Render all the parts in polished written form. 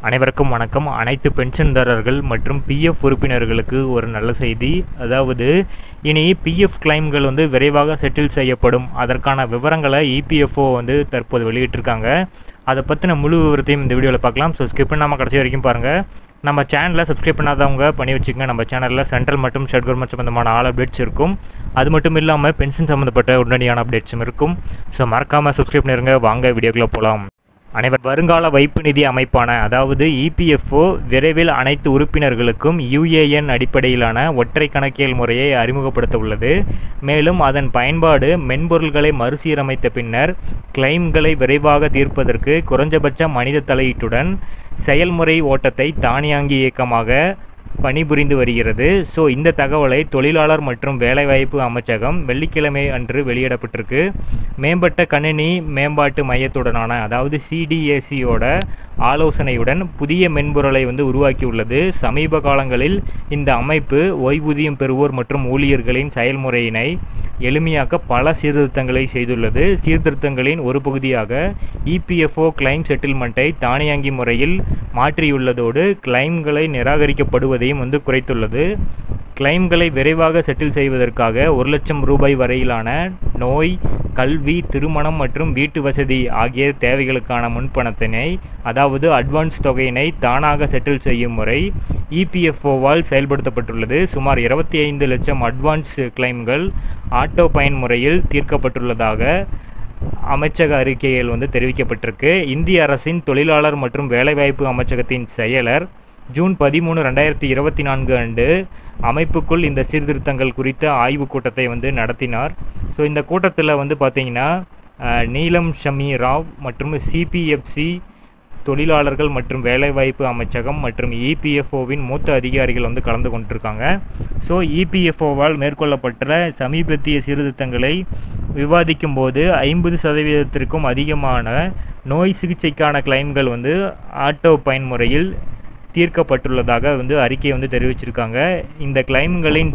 அனைவருக்கும் வணக்கம். அனைத்து பென்ஷன்தாரர்கள் மற்றும் பிஎஃப் உறுப்பினர்களுக்கு ஒரு நல்ல செய்தி. அதாவது இனி பிஎஃப் கிளைம்கள் விரைவாக செட்டில் செய்யப்படும். அதற்கான விவரங்களை இபிஎஃப்ஓ தற்போது வெளியிட்டிருக்காங்க. அதை பற்றின முழு விவரத்தையும் இந்த வீடியோவில் பார்க்கலாம். ஸோ ஸ்கிப் பண்ணாமல் கடைசி வரைக்கும் பாருங்கள். நம்ம சேனலை சப்ஸ்கிரைப் பண்ணாதவங்க பண்ணி வச்சுக்கோங்க. நம்ம சேனலில் சென்ட்ரல் மற்றும் ஸ்டேட் கவர்மெண்ட் சம்மந்தமான ஆல் அப்டேட்ஸ் இருக்கும். அது மட்டும் இல்லாமல் பென்ஷன் சம்மந்தப்பட்ட உடனடியான அப்டேட்ஸும் இருக்கும். ஸோ மறக்காமல் சப்ஸ்கிரைப் பண்ணிடுங்க. வாங்க வீடியோக்குள்ளே போகலாம். வருங்கால வைப்பு நிதி அமைப்பான அதாவது இபிஎஃப்ஓ விரைவில் அனைத்து உறுப்பினர்களுக்கும் யுஏஎன் அடிப்படையிலான ஒற்றை கணக்கியல் முறையை அறிமுகப்படுத்த உள்ளது. மேலும் அதன் பயன்பாடு மென்பொருள்களை மறுசீரமைத்த பின்னர் கிளைம்களை விரைவாக தீர்ப்பதற்கு குறைந்தபட்ச மனித தலையீட்டுடன் செயல்முறை ஓட்டத்தை தானியங்கி இயக்கமாக பணிபுரிந்து வருகிறது. ஸோ இந்த தகவலை தொழிலாளர் மற்றும் வேலைவாய்ப்பு அமைச்சகம் வெள்ளிக்கிழமை அன்று வெளியிடப்பட்டிருக்கு. மேம்பட்ட கணினி மேம்பாட்டு மையத்துடனான அதாவது சிடிஏசியோட ஆலோசனையுடன் புதிய மென்பொருளை உருவாக்கியுள்ளது. சமீப காலங்களில் இந்த அமைப்பு ஓய்வூதியம் பெறுவோர் மற்றும் ஊழியர்களின் செயல்முறையினை எளிமையாக்க பல சீர்திருத்தங்களை செய்துள்ளது. சீர்திருத்தங்களின் ஒரு பகுதியாக இபிஎஃப்ஓ கிளைம் செட்டில்மெண்ட்டை தானியங்கி முறையில் மாற்றியுள்ளதோடு கிளைம்களை நிராகரிக்கப்படுவதையும் குறைத்துள்ளது. கிளைம்களை விரைவாக செட்டில் செய்வதற்காக 1 லட்சம் ரூபாய் வரையிலான நோய், கல்வி, திருமணம் மற்றும் வீட்டு வசதி ஆகிய தேவைகளுக்கான முன்பணத்தினை அதாவது அட்வான்ஸ் தொகையினை தானாக செட்டில் செய்யும் முறை இபிஎஃப்ஓவால் செயல்படுத்தப்பட்டுள்ளது. சுமார் 25 லட்சம் அட்வான்ஸ் கிளைம்கள் ஆட்டோ பயன் முறையில் தீர்க்கப்பட்டுள்ளதாக அமைச்சக அறிக்கையில் தெரிவிக்கப்பட்டிருக்கு. இந்திய அரசின் தொழிலாளர் மற்றும் வேலைவாய்ப்பு அமைச்சகத்தின் செயலர் ஜூன் 13, 2024 அன்று அமைப்புக்குள் இந்த சீர்திருத்தங்கள் குறித்த ஆய்வுக் கூட்டத்தை நடத்தினார். ஸோ இந்த கூட்டத்தில் பார்த்தீங்கன்னா நீலம் ஷமி ராவ் மற்றும் சிபிஎஃப்சி தொழிலாளர்கள் மற்றும் வேலைவாய்ப்பு அமைச்சகம் மற்றும் இபிஎஃப்ஓவின் மூத்த அதிகாரிகள் கலந்து கொண்டிருக்காங்க. ஸோ இபிஎஃப்ஓவால் மேற்கொள்ளப்பட்ட சமீபத்திய சீர்திருத்தங்களை விவாதிக்கும் போது 50% அதிகமான நோய் சிகிச்சைக்கான கிளைம்கள் ஆட்டோ பயன்முறையில் தீர்க்கப்பட்டுள்ளதாக அறிக்கை தெரிவிச்சிருக்காங்க. இந்த கிளைம்களின்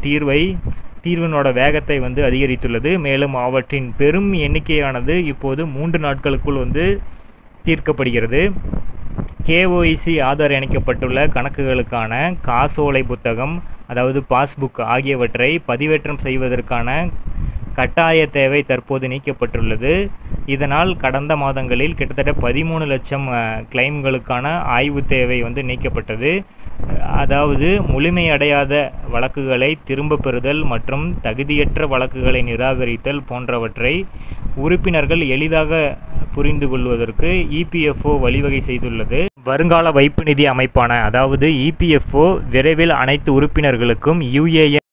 தீர்வினோட வேகத்தை அதிகரித்துள்ளது. மேலும் அவற்றின் பெரும் எண்ணிக்கையானது இப்போது 3 நாட்களுக்குள் தீர்க்கப்படுகிறது. கேஒய்சி ஆதார் இணைக்கப்பட்டுள்ள கணக்குகளுக்கான காசோலை புத்தகம் அதாவது பாஸ்புக் ஆகியவற்றை பதிவேற்றம் செய்வதற்கான கட்டாய தேவை தற்போது நீக்கப்பட்டுள்ளது. இதனால் கடந்த மாதங்களில் கிட்டத்தட்ட 13 லட்சம் கிளைம்களுக்கான ஆய்வு தேவை நீக்கப்பட்டது. அதாவது முழுமையடையாத வழக்குகளை திரும்ப பெறுதல் மற்றும் தகுதியற்ற வழக்குகளை நிராகரித்தல் போன்றவற்றை உறுப்பினர்கள் எளிதாக புரிந்து கொள்வதற்கு இபிஎஃப்ஓ வழிவகை செய்துள்ளது. வருங்கால வைப்பு நிதி அமைப்பான அதாவது இபிஎஃப்ஓ விரைவில் அனைத்து உறுப்பினர்களுக்கும் யுஏஎன்